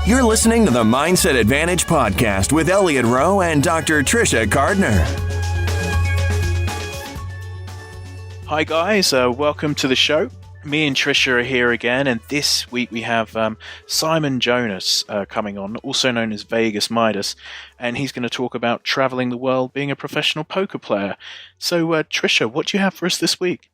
You're listening to the Mindset Advantage podcast with Elliot Rowe and Dr. Trisha Gardner. Hi guys, welcome to the show. Me and Trisha are here again, and this week we have Simon Jonas coming on, also known as Vegas Midas, and he's going to talk about traveling the world being a professional poker player. So Trisha, what do you have for us this week?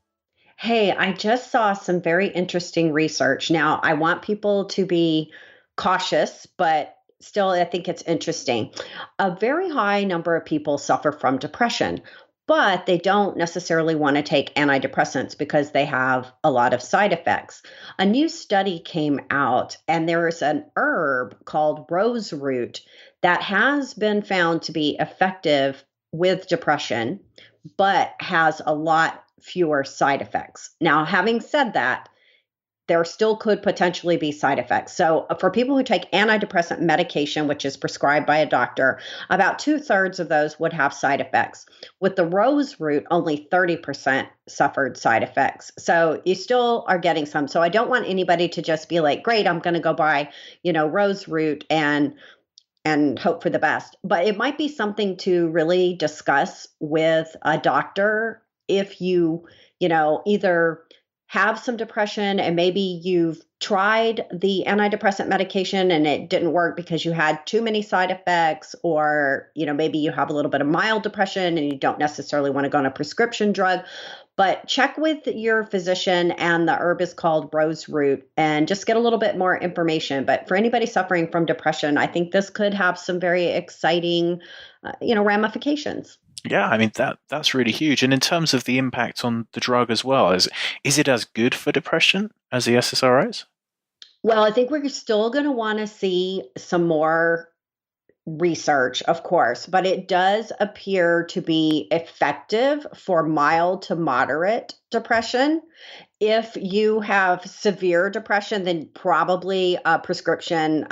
Hey, I just saw some very interesting research. Now, I want people to be cautious, but still, I think it's interesting. A very high number of people suffer from depression, but they don't necessarily want to take antidepressants because they have a lot of side effects. A new study came out, and there is an herb called roseroot that has been found to be effective with depression, but has a lot fewer side effects. Now, having said that, there still could potentially be side effects. So for people who take antidepressant medication, which is prescribed by a doctor, about 2/3 of those would have side effects. With the rose root, only 30% suffered side effects. So you still are getting some. So I don't want anybody to just be like, great, I'm going to go buy, rose root and hope for the best. But it might be something to really discuss with a doctor if you either have some depression and maybe you've tried the antidepressant medication and it didn't work because you had too many side effects, or, maybe you have a little bit of mild depression and you don't necessarily want to go on a prescription drug. But check with your physician, and the herb is called roseroot, and just get a little bit more information. But for anybody suffering from depression, I think this could have some very exciting, ramifications. Yeah, I mean, that's really huge. And in terms of the impact on the drug as well, is it as good for depression as the SSRIs? Well, I think we're still going to want to see some more research, of course, but it does appear to be effective for mild to moderate depression. If you have severe depression, then probably a prescription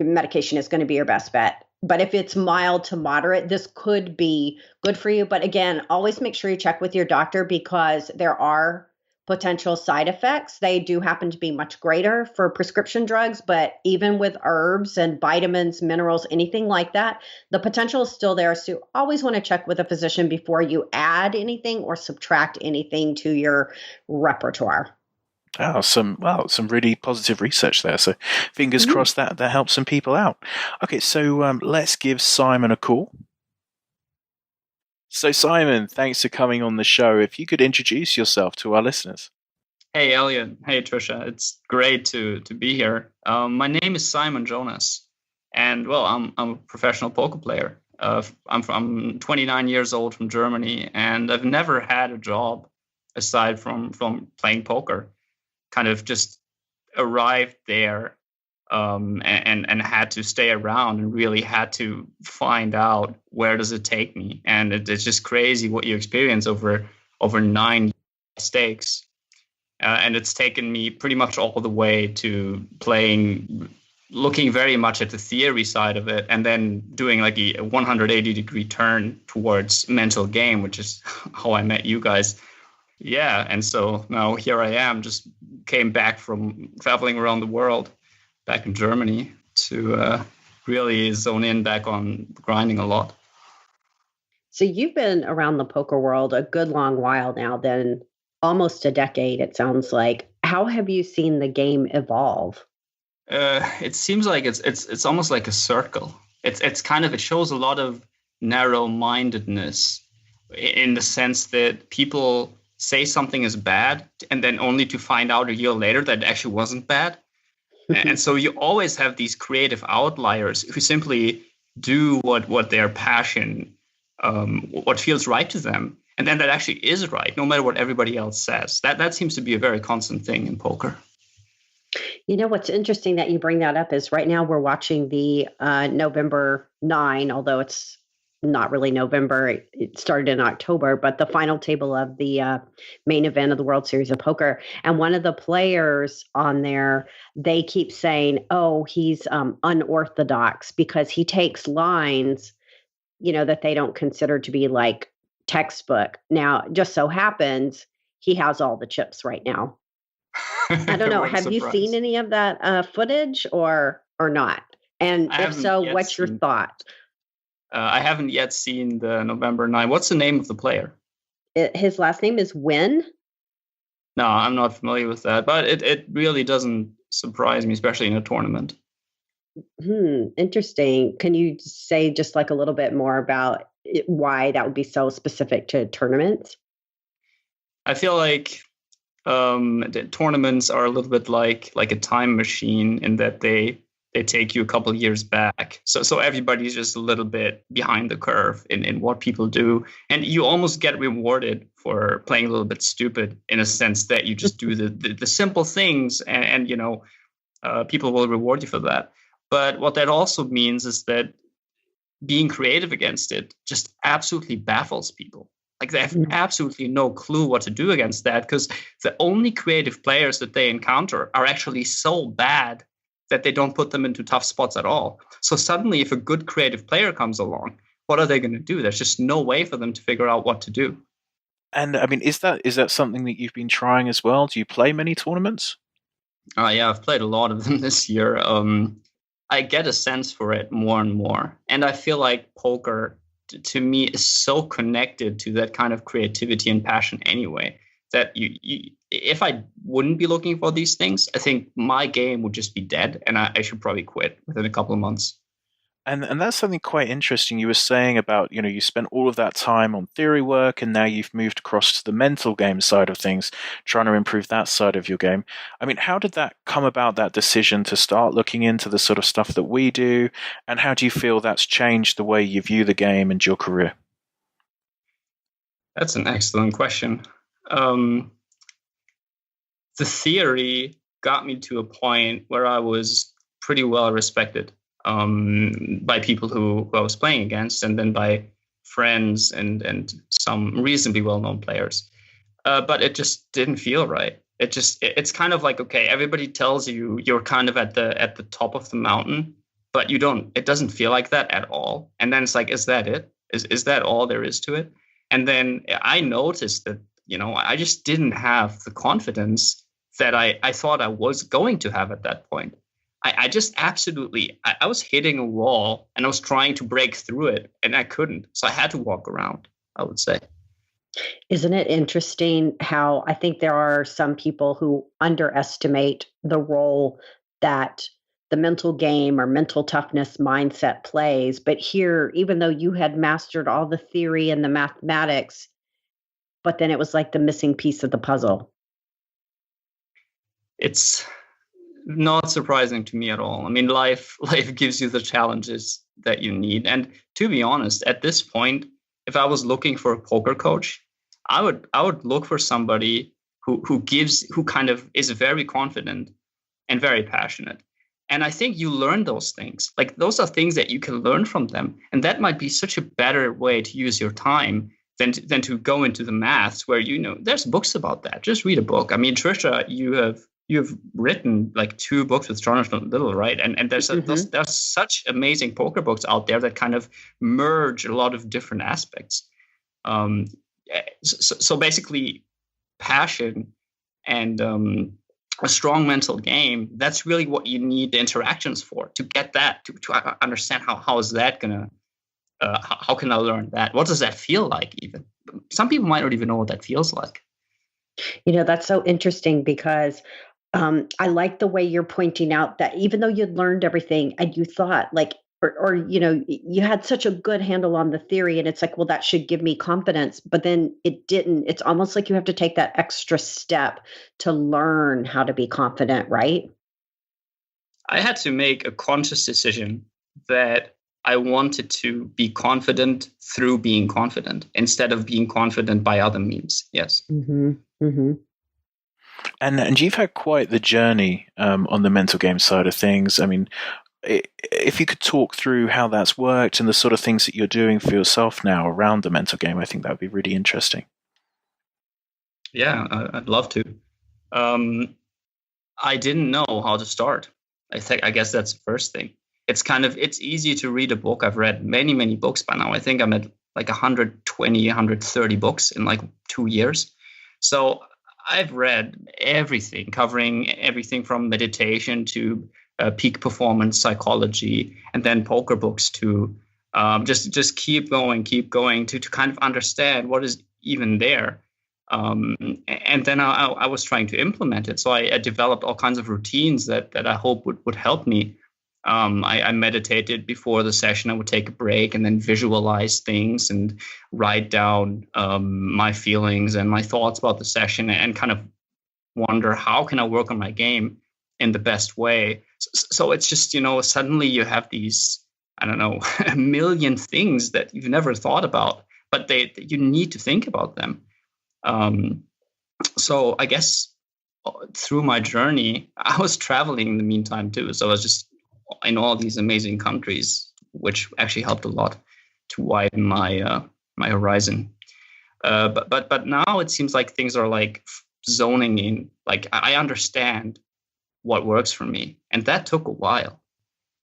medication is going to be your best bet. But if it's mild to moderate, this could be good for you. But again, always make sure you check with your doctor, because there are potential side effects. They do happen to be much greater for prescription drugs, but even with herbs and vitamins, minerals, anything like that, the potential is still there. So you always want to check with a physician before you add anything or subtract anything to your repertoire. Oh, some really positive research there. So fingers crossed that helps some people out. Okay, so let's give Simon a call. So Simon, thanks for coming on the show. If you could introduce yourself to our listeners. Hey, Elliot. Hey, Trisha. It's great to be here. My name is Simon Jonas, and well, I'm a professional poker player. I'm 29 years old from Germany, and I've never had a job aside from playing poker. Kind of just arrived there and had to stay around and really had to find out where does it take me. And it's just crazy what you experience over 9 stakes. And it's taken me pretty much all the way to playing, looking very much at the theory side of it, and then doing like a 180-degree turn towards mental game, which is how I met you guys. Yeah, and so now here I am, just came back from traveling around the world, back in Germany, to really zone in back on grinding a lot. So you've been around the poker world a good long while now, then almost a decade, it sounds like. How have you seen the game evolve? It seems like it's almost like a circle. It shows a lot of narrow-mindedness in the sense that people say something is bad, and then only to find out a year later that it actually wasn't bad. And so you always have these creative outliers who simply do what their passion, what feels right to them. And then that actually is right, no matter what everybody else says. That seems to be a very constant thing in poker. What's interesting that you bring that up is right now we're watching the November 9, although it's not really November. It started in October, but the final table of the main event of the World Series of Poker. And one of the players on there, they keep saying, oh, he's unorthodox because he takes lines, that they don't consider to be like textbook. Now, it just so happens he has all the chips right now. I don't know. Have you seen any of that footage or? or not? And if so, what's your thought? I haven't yet seen the November 9. What's the name of the player? His last name is Win. No, I'm not familiar with that, but it really doesn't surprise me, especially in a tournament. Interesting. Can you say just like a little bit more about why that would be so specific to tournaments? I feel like the tournaments are a little bit like a time machine in that they take you a couple of years back. So everybody's just a little bit behind the curve in what people do. And you almost get rewarded for playing a little bit stupid in a sense that you just do the simple things and people will reward you for that. But what that also means is that being creative against it just absolutely baffles people. Like they have absolutely no clue what to do against that because the only creative players that they encounter are actually so bad that they don't put them into tough spots at all. So suddenly, if a good creative player comes along, what are they going to do? There's just no way for them to figure out what to do. And I mean, is that something that you've been trying as well? Do you play many tournaments? Yeah, I've played a lot of them this year. I get a sense for it more and more. And I feel like poker, to me, is so connected to that kind of creativity and passion anyway, that if I wouldn't be looking for these things, I think my game would just be dead and I should probably quit within a couple of months. And that's something quite interesting you were saying about, you spent all of that time on theory work and now you've moved across to the mental game side of things, trying to improve that side of your game. I mean, how did that come about, that decision to start looking into the sort of stuff that we do? And how do you feel that's changed the way you view the game and your career? That's an excellent question. The theory got me to a point where I was pretty well respected by people who I was playing against, and then by friends and some reasonably well-known players. But it just didn't feel right. It's kind of like, okay, everybody tells you you're kind of at the top of the mountain, but it doesn't feel like that at all. And then it's like, is that it? Is that all there is to it? And then I noticed that, I just didn't have the confidence that I thought I was going to have at that point. I just absolutely, I was hitting a wall and I was trying to break through it and I couldn't. So I had to walk around, I would say. Isn't it interesting how I think there are some people who underestimate the role that the mental game or mental toughness mindset plays? But here, even though you had mastered all the theory and the mathematics, but then it was like the missing piece of the puzzle. It's not surprising to me at all. I mean, life gives you the challenges that you need. And to be honest, at this point, if I was looking for a poker coach, I would look for somebody who kind of is very confident and very passionate. And I think you learn those things. Like those are things that you can learn from them. And that might be such a better way to use your time than to go into the maths where, there's books about that. Just read a book. I mean, Trisha, you have written like 2 books with Jonathan Little, right? And there's there's such amazing poker books out there that kind of merge a lot of different aspects. So basically, passion and a strong mental game, that's really what you need the interactions for, to get that, to understand how is that gonna, how can I learn that? What does that feel like even? Some people might not even know what that feels like. That's so interesting because I like the way you're pointing out that even though you'd learned everything and you thought like, or you had such a good handle on the theory and it's like, well, that should give me confidence, but then it didn't. It's almost like you have to take that extra step to learn how to be confident, right? I had to make a conscious decision that I wanted to be confident through being confident instead of being confident by other means. Yes. Mm-hmm. Mm-hmm. And you've had quite the journey on the mental game side of things. I mean, if you could talk through how that's worked and the sort of things that you're doing for yourself now around the mental game, I think that would be really interesting. Yeah, I'd love to. I didn't know how to start. I guess that's the first thing. It's easy to read a book. I've read many, many books by now. I think I'm at like 120, 130 books in like 2 years. So I've read everything, covering everything from meditation to peak performance psychology, and then poker books to just keep going to kind of understand what is even there. And then I was trying to implement it. So I developed all kinds of routines that I hope would help me. I meditated before the session. I would take a break and then visualize things and write down my feelings and my thoughts about the session, and kind of wonder, how can I work on my game in the best way? So it's just, suddenly you have these, I don't know, a million things that you've never thought about, but you need to think about them. So I guess through my journey, I was traveling in the meantime too. So I was just in all these amazing countries, which actually helped a lot to widen my horizon. But now it seems like things are like zoning in. Like I understand what works for me, and that took a while.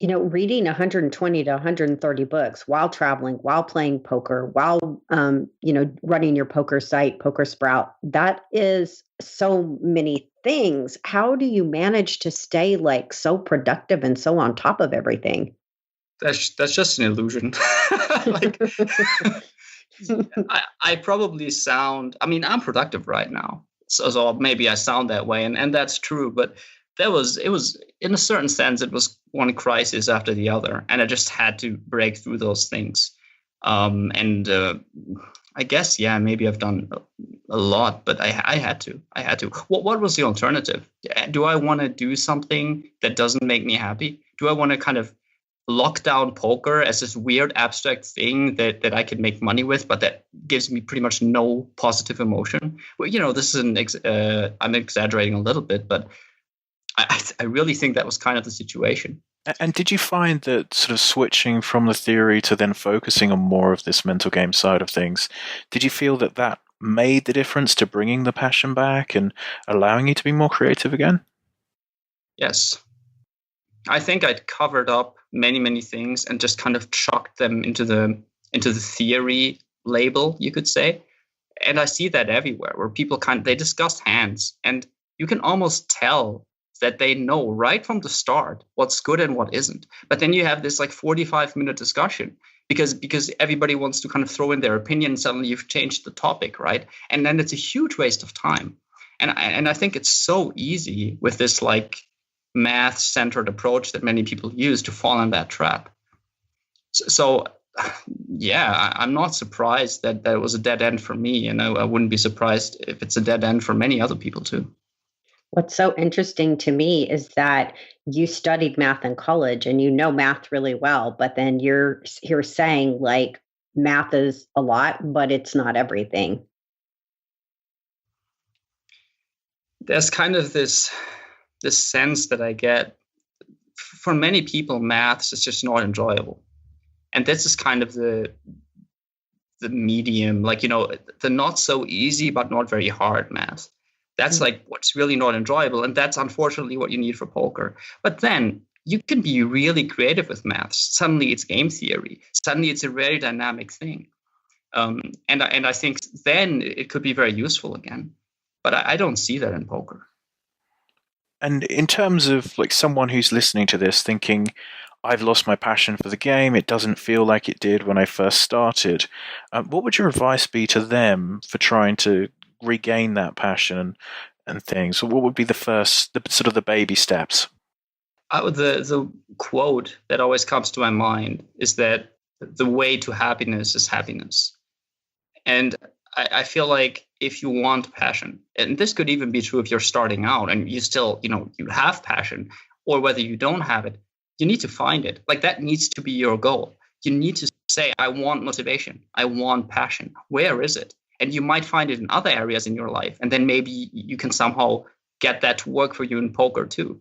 Reading 120 to 130 books while traveling, while playing poker, while running your poker site, PokerSprout, that is so many things. How do you manage to stay like so productive and so on top of everything? That's just an illusion. I probably sound, I'm productive right now. So maybe I sound that way, and that's true, but it was in a certain sense, it was one crisis after the other, and I just had to break through those things. I guess, maybe I've done a lot, but I had to. What was the alternative? Do I want to do something that doesn't make me happy? Do I want to kind of lock down poker as this weird abstract thing that I can make money with, but that gives me pretty much no positive emotion? Well, this is I'm exaggerating a little bit, but I really think that was kind of the situation. And did you find that sort of switching from the theory to then focusing on more of this mental game side of things, did you feel that made the difference to bringing the passion back and allowing you to be more creative again? Yes. I think I'd covered up many, many things and just kind of chucked them into the theory label, you could say. And I see that everywhere, where people they discuss hands, and you can almost tell that they know right from the start what's good and what isn't. But then you have this like 45-minute discussion because everybody wants to kind of throw in their opinion. And suddenly you've changed the topic, right? And then it's a huge waste of time. And I think it's so easy with this like math-centered approach that many people use to fall in that trap. So I'm not surprised that that was a dead end for me, and I wouldn't be surprised if it's a dead end for many other people too. What's so interesting to me is that you studied math in college and you know math really well, but then you're saying like math is a lot, but it's not everything. There's kind of this sense that I get, for many people, maths is just not enjoyable. And this is kind of the medium, like, the not so easy but not very hard math. That's like what's really not enjoyable. And that's unfortunately what you need for poker. But then you can be really creative with maths. Suddenly it's game theory. Suddenly it's a very dynamic thing. And I think then it could be very useful again. But I don't see that in poker. And in terms of like someone who's listening to this thinking, I've lost my passion for the game, it doesn't feel like it did when I first started, what would your advice be to them for trying to regain that passion and things? So what would be the sort of the baby steps? The quote that always comes to my mind is that the way to happiness is happiness. And I feel like if you want passion, and this could even be true if you're starting out and you still, you have passion, or whether you don't have it, you need to find it. Like that needs to be your goal. You need to say, I want motivation. I want passion. Where is it? And you might find it in other areas in your life. And then maybe you can somehow get that to work for you in poker too.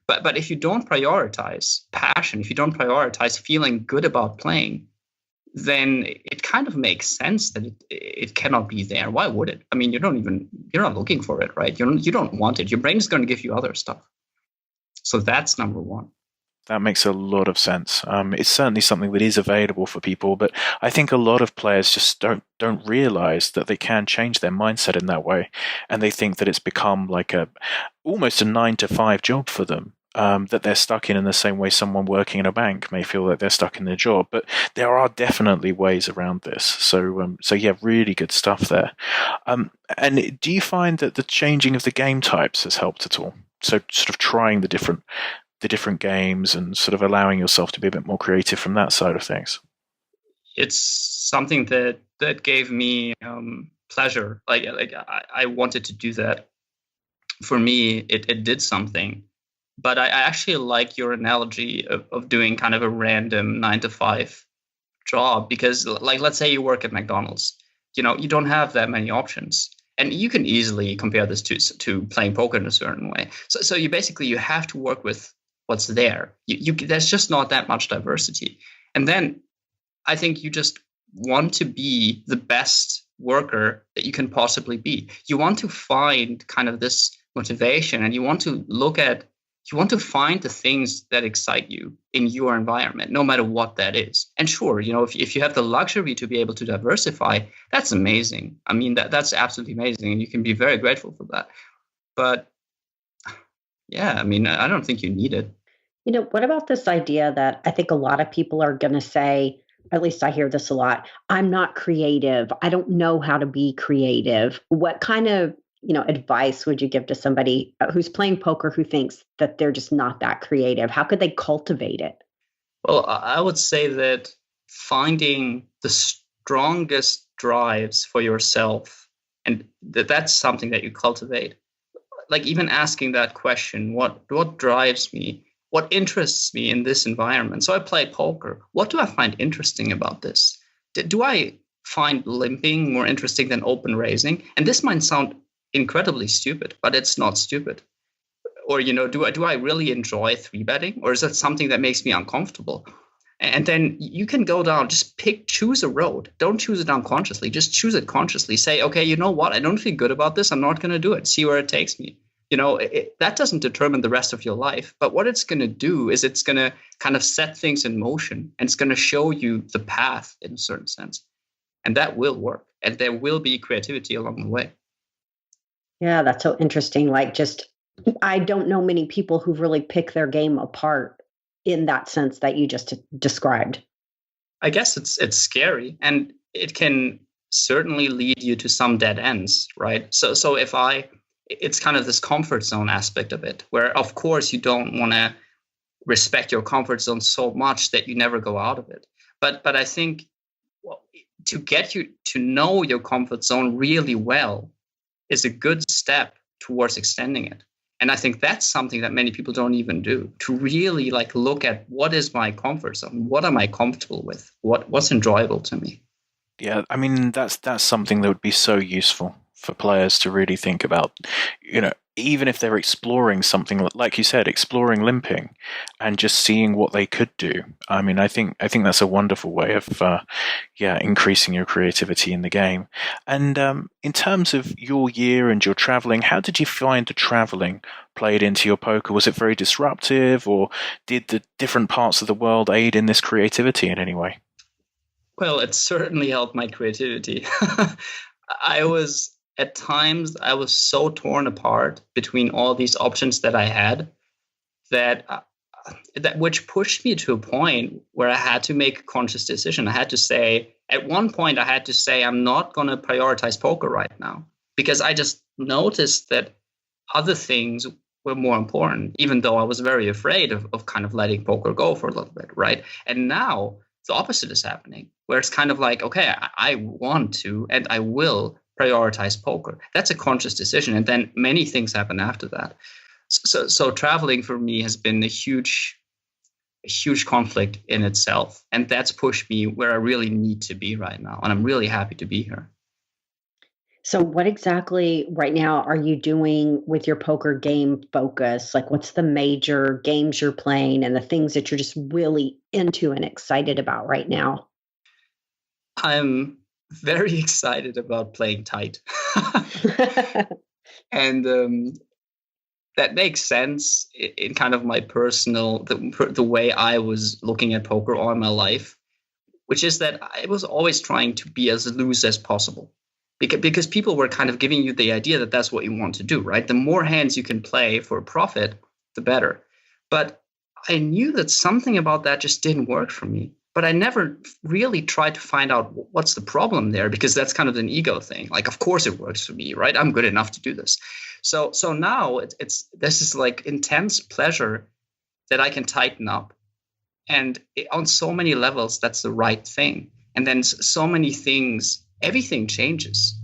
But if you don't prioritize passion, if you don't prioritize feeling good about playing, then it kind of makes sense that it cannot be there. Why would it? I mean, you're not looking for it, right? You don't want it. Your brain is going to give you other stuff. So that's number one. That makes a lot of sense. It's certainly something that is available for people, but I think a lot of players just don't realize that they can change their mindset in that way, and they think that it's become like almost a 9-to-5 job for them. that they're stuck in the same way someone working in a bank may feel that they're stuck in their job. But there are definitely ways around this. So yeah, really good stuff there. And do you find that the changing of the game types has helped at all? So sort of trying the different games and sort of allowing yourself to be a bit more creative from that side of things. It's something that gave me pleasure. Like I wanted to do that. For me, it did something. But I actually like your analogy of doing kind of a random 9-to-5 job, because like, let's say you work at McDonald's, you don't have that many options. And you can easily compare this to playing poker in a certain way. So you basically, you have to work with what's there. There's just not that much diversity. And then I think you just want to be the best worker that you can possibly be. You want to find kind of this motivation, and you want to find the things that excite you in your environment, no matter what that is. And sure, if you have the luxury to be able to diversify, that's amazing. I mean, that's absolutely amazing, and you can be very grateful for that. But yeah, I mean, I don't think you need it. What about this idea that I think a lot of people are going to say, at least I hear this a lot, I'm not creative. I don't know how to be creative. What kind of advice would you give to somebody who's playing poker who thinks that they're just not that creative? How could they cultivate it? Well, I would say that finding the strongest drives for yourself, and that's something that you cultivate. Like even asking that question, what drives me? What interests me in this environment? So I play poker. What do I find interesting about this? Do I find limping more interesting than open raising? And this might sound incredibly stupid, but it's not stupid. Or do I really enjoy 3-betting, or is that something that makes me uncomfortable? And then you can go down, just choose a road. Don't choose it unconsciously, just choose it consciously. Say, okay, you know what, I don't feel good about this, I'm not going to do it. See where it takes me. That doesn't determine the rest of your life, but what it's going to do is it's going to kind of set things in motion, and it's going to show you the path in a certain sense, and that will work, and there will be creativity along the way. Yeah, that's so interesting. I don't know many people who really pick their game apart in that sense that you just described. I guess it's scary, and it can certainly lead you to some dead ends, right? So it's kind of this comfort zone aspect of it, where of course you don't want to respect your comfort zone so much that you never go out of it. But I think to get you to know your comfort zone really well is a good step towards extending it. And I think that's something that many people don't even do, to really look at what is my comfort zone? What am I comfortable with? What's enjoyable to me? Yeah, I mean, that's something that would be so useful for players to really think about, even if they're exploring something, like you said, exploring limping and just seeing what they could do. I mean, I think that's a wonderful way of, increasing your creativity in the game. And in terms of your year and your traveling, how did you find the traveling played into your poker? Was it very disruptive, or did the different parts of the world aid in this creativity in any way? Well, it certainly helped my creativity. At times, I was so torn apart between all these options that I had that which pushed me to a point where I had to make a conscious decision. At one point, I had to say, I'm not going to prioritize poker right now, because I just noticed that other things were more important, even though I was very afraid of kind of letting poker go for a little bit, right? And now the opposite is happening, where it's kind of like, okay, I want to and I will prioritize poker. That's a conscious decision, and then many things happen after that. So traveling for me has been a huge conflict in itself, and that's pushed me where I really need to be right now, and I'm really happy to be here. So what exactly right now are you doing with your poker game focus? What's the major games you're playing and the things that you're just really into and excited about right now? I'm very excited about playing tight. And that makes sense in kind of my personal, the way I was looking at poker all my life, which is that I was always trying to be as loose as possible. Because people were kind of giving you the idea that that's what you want to do, right? The more hands you can play for a profit, the better. But I knew that something about that just didn't work for me. But I never really tried to find out what's the problem there, because that's kind of an ego thing. Like, of course it works for me, right? I'm good enough to do this. So now this is like intense pleasure that I can tighten up. And on so many levels, that's the right thing. And then so many things, everything changes.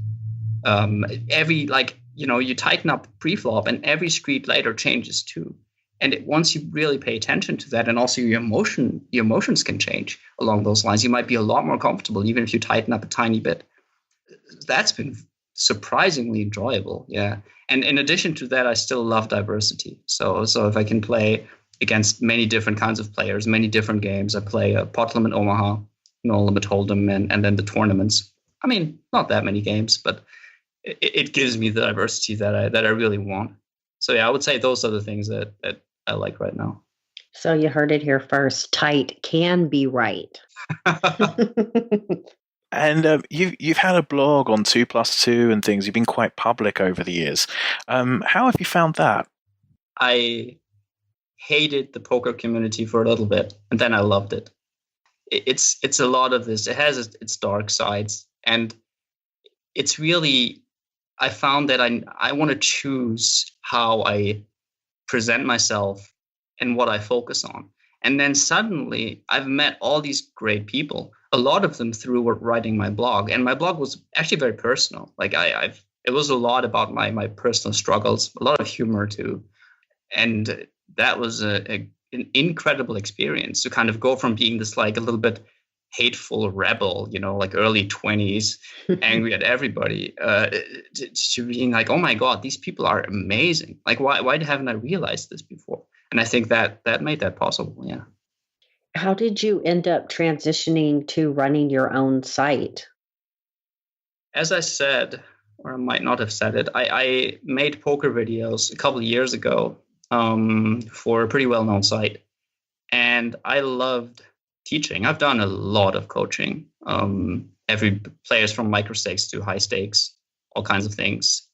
You tighten up pre-flop and every street later changes too. And once you really pay attention to that, and also your emotions can change along those lines. You might be a lot more comfortable, even if you tighten up a tiny bit. That's been surprisingly enjoyable. Yeah. And in addition to that, I still love diversity. So if I can play against many different kinds of players, many different games, I play a pot limit Omaha, no limit Hold'em, and then the tournaments. I mean, not that many games, but it gives me the diversity that I really want. So yeah, I would say those are the things that I like right now. So you heard it here first. Tight can be right. And you've had a blog on 2+2 and things. You've been quite public over the years. How have you found that? I hated the poker community for a little bit, and then I loved it. It's a lot of this. It has its dark sides, and it's really, I found that I want to choose how I present myself and what I focus on. And then suddenly I've met all these great people, a lot of them through writing my blog. And my blog was actually very personal. Like it was a lot about my personal struggles, a lot of humor too. And that was an incredible experience to kind of go from being this like a little bit hateful rebel, like early 20s, angry at everybody, to being like, oh my God, these people are amazing. Like, why haven't I realized this before? And I think that made that possible. Yeah. How did you end up transitioning to running your own site? As I said, or I might not have said it, I made poker videos a couple of years ago for a pretty well-known site. And I loved teaching. I've done a lot of coaching. Every players from micro stakes to high stakes, all kinds of things.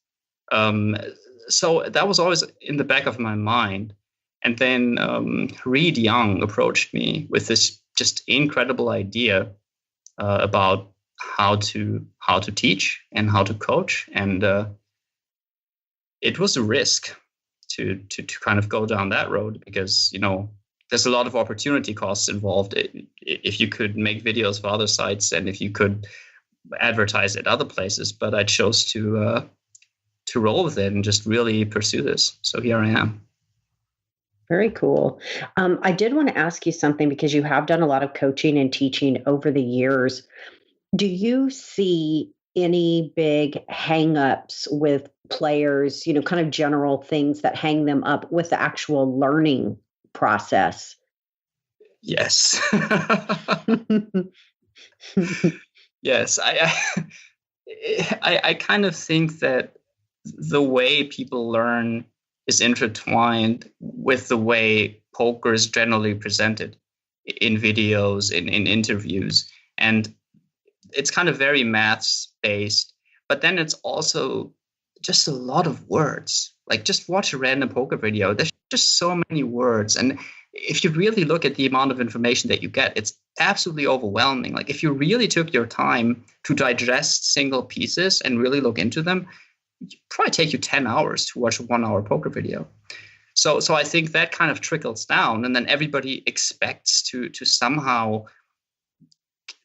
So that was always in the back of my mind. And then Reed Young approached me with this just incredible idea about how to teach and how to coach. And it was a risk to kind of go down that road, because there's a lot of opportunity costs involved. If you could make videos for other sites and if you could advertise at other places, but I chose to roll with it and just really pursue this. So here I am. Very cool. I did want to ask you something, because you have done a lot of coaching and teaching over the years. Do you see any big hang-ups with players, kind of general things that hang them up with the actual learning process? Yes. Yes. I kind of think that the way people learn is intertwined with the way poker is generally presented in videos, in interviews. And it's kind of very maths based, but then it's also just a lot of words. Like, just watch a random poker video. There's just so many words. And if you really look at the amount of information that you get, it's absolutely overwhelming. Like, if you really took your time to digest single pieces and really look into them, it'd probably take you 10 hours to watch a 1 hour poker video. So I think that kind of trickles down, and then everybody expects to somehow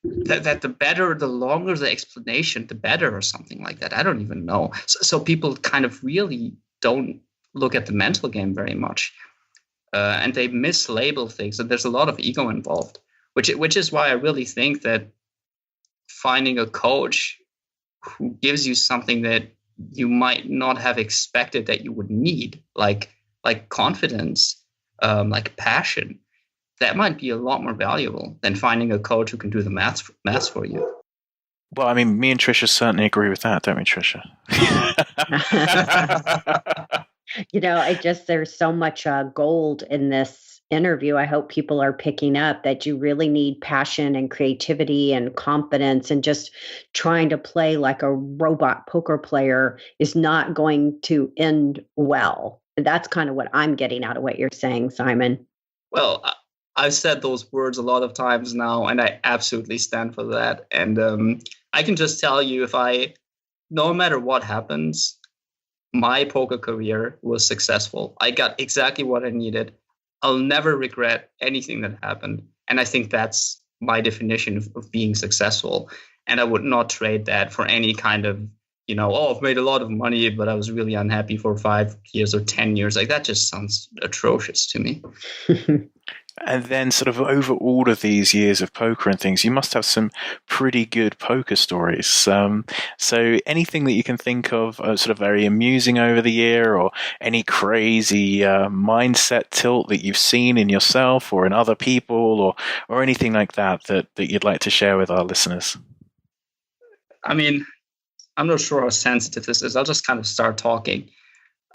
that the longer the explanation, the better, or something like that. I don't even know. So people kind of really don't look at the mental game very much, and they mislabel things, and there's a lot of ego involved, which is why I really think that finding a coach who gives you something that you might not have expected that you would need, like confidence, like passion, that might be a lot more valuable than finding a coach who can do the maths for you. Well, I mean, me and Trisha certainly agree with that, don't we, Trisha? There's so much gold in this interview. I hope people are picking up that you really need passion and creativity and confidence, and just trying to play like a robot poker player is not going to end well. That's kind of what I'm getting out of what you're saying, Simon. Well, I've said those words a lot of times now, and I absolutely stand for that. And I can just tell you, no matter what happens, my poker career was successful. I got exactly what I needed. I'll never regret anything that happened. And I think that's my definition of being successful. And I would not trade that for any kind of, I've made a lot of money, but I was really unhappy for 5 years or 10 years. Like, that just sounds atrocious to me. And then sort of over all of these years of poker and things, you must have some pretty good poker stories. So anything that you can think of sort of very amusing over the year, or any crazy mindset tilt that you've seen in yourself or in other people, or anything like that you'd like to share with our listeners? I mean, I'm not sure how sensitive this is. I'll just kind of start talking.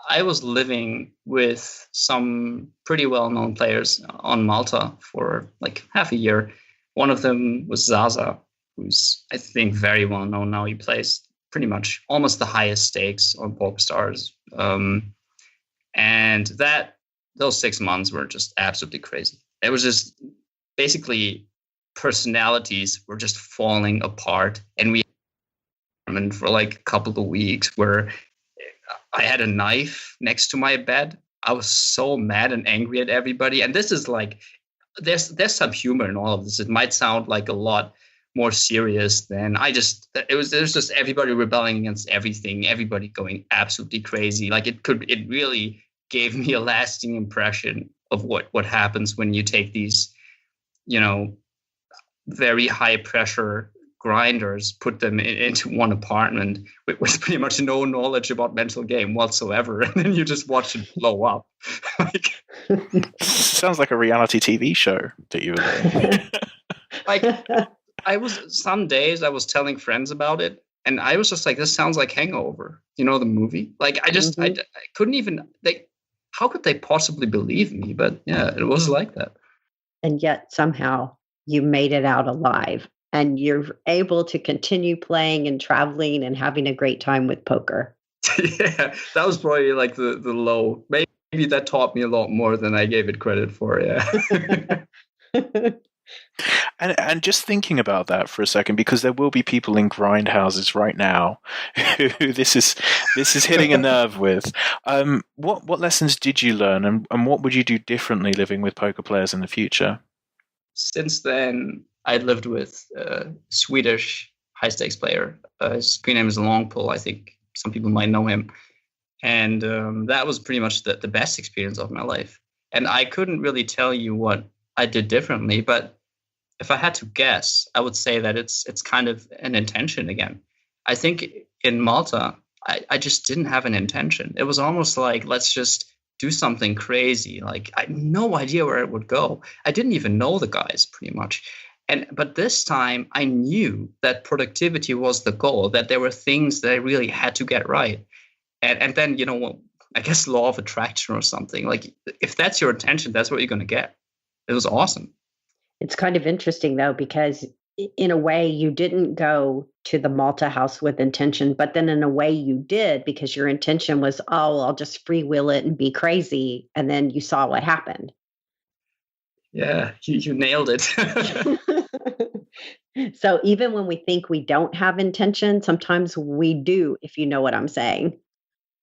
I was living with some pretty well-known players on Malta for like half a year. One of them was Zaza, who's, I think, very well-known now. He plays pretty much almost the highest stakes on PokerStars. And those 6 months were just absolutely crazy. It was just basically personalities were just falling apart. And we for like a couple of weeks where I had a knife next to my bed. I was so mad and angry at everybody. And this is like, there's some humor in all of this. It might sound like a lot more serious than there's just everybody rebelling against everything, everybody going absolutely crazy. Like it really gave me a lasting impression of what happens when you take these, very high pressure grinders, put them into one apartment with pretty much no knowledge about mental game whatsoever, and then you just watch it blow up. Sounds like a reality TV show that you were some days I was telling friends about it, and I was just like, this sounds like Hangover, the movie. Like, I couldn't even, how could they possibly believe me? But yeah, it was like that. And yet somehow you made it out alive. And you're able to continue playing and traveling and having a great time with poker. Yeah, that was probably like the low. Maybe that taught me a lot more than I gave it credit for. Yeah. And just thinking about that for a second, because there will be people in grind houses right now who this is hitting a nerve with. What lessons did you learn, and what would you do differently living with poker players in the future? Since then, I lived with a Swedish high-stakes player. His screen name is Longpull. I think some people might know him. And that was pretty much the best experience of my life. And I couldn't really tell you what I did differently, but if I had to guess, I would say that it's kind of an intention again. I think in Malta, I just didn't have an intention. It was almost like, let's just do something crazy. Like, I had no idea where it would go. I didn't even know the guys pretty much. But this time I knew that productivity was the goal, that there were things that I really had to get right. And then, I guess law of attraction or something. Like, if that's your intention, that's what you're going to get. It was awesome. It's kind of interesting, though, because in a way you didn't go to the Malta house with intention, but then in a way you did, because your intention was, I'll just freewheel it and be crazy. And then you saw what happened. Yeah, you nailed it. So even when we think we don't have intention, sometimes we do, if you know what I'm saying.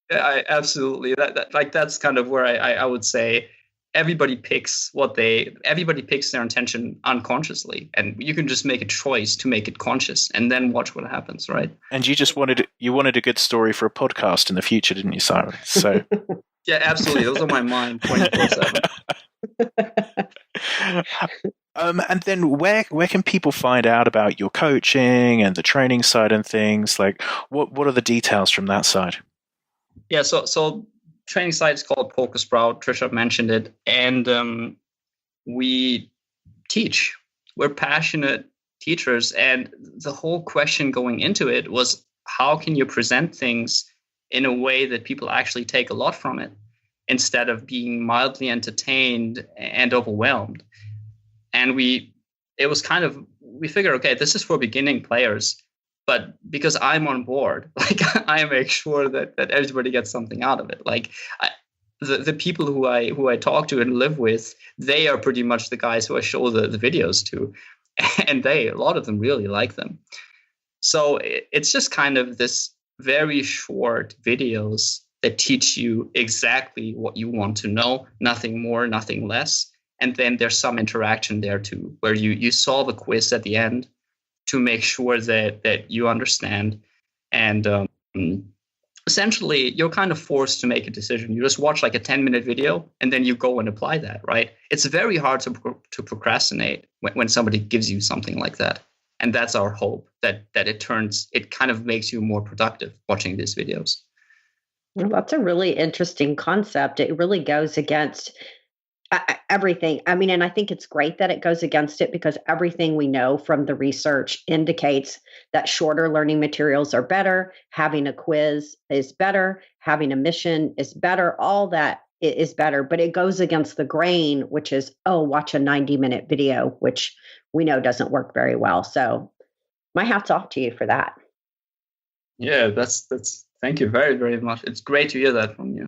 Yeah, absolutely. That's kind of where I would say everybody picks their intention unconsciously, and you can just make a choice to make it conscious and then watch what happens, right? And you wanted a good story for a podcast in the future, didn't you, Simon? So yeah, absolutely. Those are my mind 24/7. And then where can people find out about your coaching and the training side and things? Like, what are the details from that side? Yeah, so training site is called PokerSprout. Trisha mentioned it, and we teach. We're passionate teachers, and the whole question going into it was, how can you present things in a way that people actually take a lot from it, instead of being mildly entertained and overwhelmed? And we figured, okay, this is for beginning players, but because I'm on board, like, I make sure that everybody gets something out of it. Like, the people who I talk to and live with, they are pretty much the guys who I show the videos to, and a lot of them really like them. So it's just kind of this very short videos that teach you exactly what you want to know, nothing more, nothing less. And then there's some interaction there too, where you solve a quiz at the end to make sure that you understand. And essentially, you're kind of forced to make a decision. You just watch like a 10-minute video, and then you go and apply that, right? It's very hard to procrastinate when somebody gives you something like that. And that's our hope, that it kind of makes you more productive watching these videos. Well, that's a really interesting concept. It really goes against everything. I mean, and I think it's great that it goes against it, because everything we know from the research indicates that shorter learning materials are better. Having a quiz is better. Having a mission is better. All that is better, but it goes against the grain, which is, watch a 90-minute video, which we know doesn't work very well. So my hat's off to you for that. Yeah, that's thank you very, very much. It's great to hear that from you.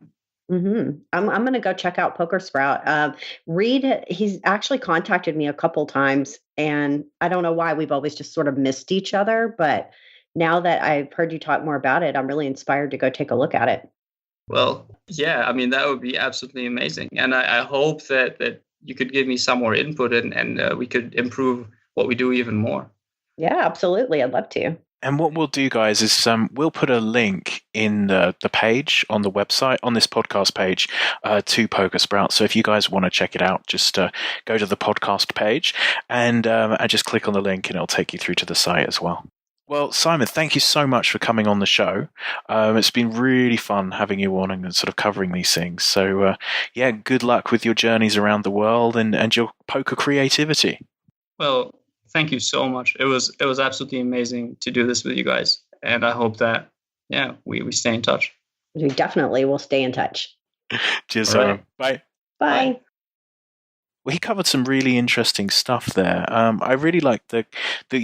Mm-hmm. I'm going to go check out PokerSprout. Reed, he's actually contacted me a couple times, and I don't know why we've always just sort of missed each other. But now that I've heard you talk more about it, I'm really inspired to go take a look at it. Well, yeah, I mean, that would be absolutely amazing. And I hope that you could give me some more input and we could improve what we do even more. Yeah, absolutely. I'd love to. And what we'll do, guys, is we'll put a link in the page on the website, on this podcast page, to PokerSprout. So if you guys want to check it out, just go to the podcast page and just click on the link, and it'll take you through to the site as well. Well, Simon, thank you so much for coming on the show. It's been really fun having you on and sort of covering these things. So, good luck with your journeys around the world and your poker creativity. Well, thank you so much. It was absolutely amazing to do this with you guys. And I hope that, we stay in touch. We definitely will stay in touch. Cheers, Simon. Right. Bye. Bye. Well, he covered some really interesting stuff there. I really like the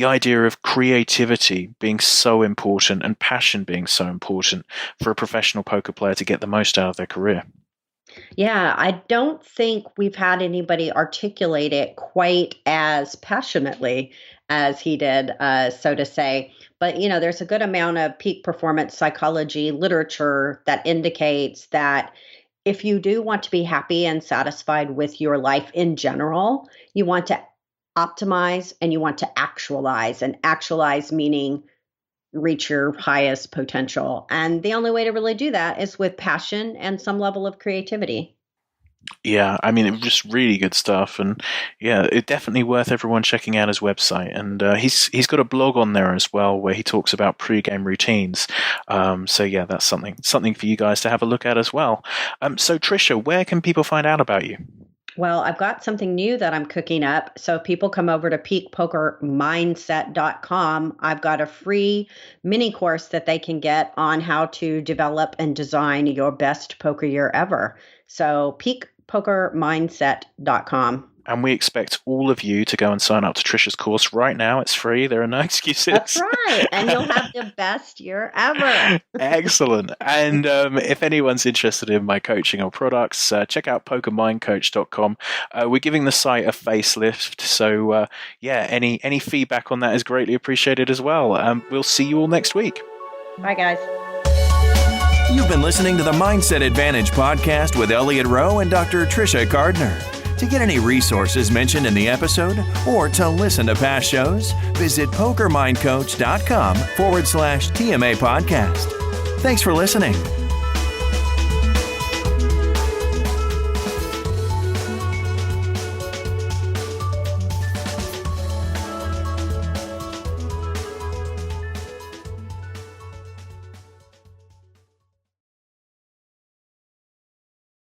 idea of creativity being so important and passion being so important for a professional poker player to get the most out of their career. Yeah, I don't think we've had anybody articulate it quite as passionately as he did, so to say. But, there's a good amount of peak performance psychology literature that indicates that if you do want to be happy and satisfied with your life in general, you want to optimize and you want to actualize. And actualize meaning reach your highest potential. And the only way to really do that is with passion and some level of creativity. Yeah, I mean, it was just really good stuff, and it's definitely worth everyone checking out his website. And he's got a blog on there as well where he talks about pre-game routines. That's something for you guys to have a look at as well. So Trisha, where can people find out about you? Well, I've got something new that I'm cooking up. So if people come over to peakpokermindset.com, I've got a free mini course that they can get on how to develop and design your best poker year ever. So peakpokermindset.com. And we expect all of you to go and sign up to Trisha's course right now. It's free. There are no excuses. That's right. And you'll have the best year ever. Excellent. And if anyone's interested in my coaching or products, check out pokermindcoach.com. We're giving the site a facelift. So, any feedback on that is greatly appreciated as well. We'll see you all next week. Bye, guys. You've been listening to the Mindset Advantage podcast with Elliot Rowe and Dr. Trisha Gardner. To get any resources mentioned in the episode or to listen to past shows, visit pokermindcoach.com/TMA podcast. Thanks for listening.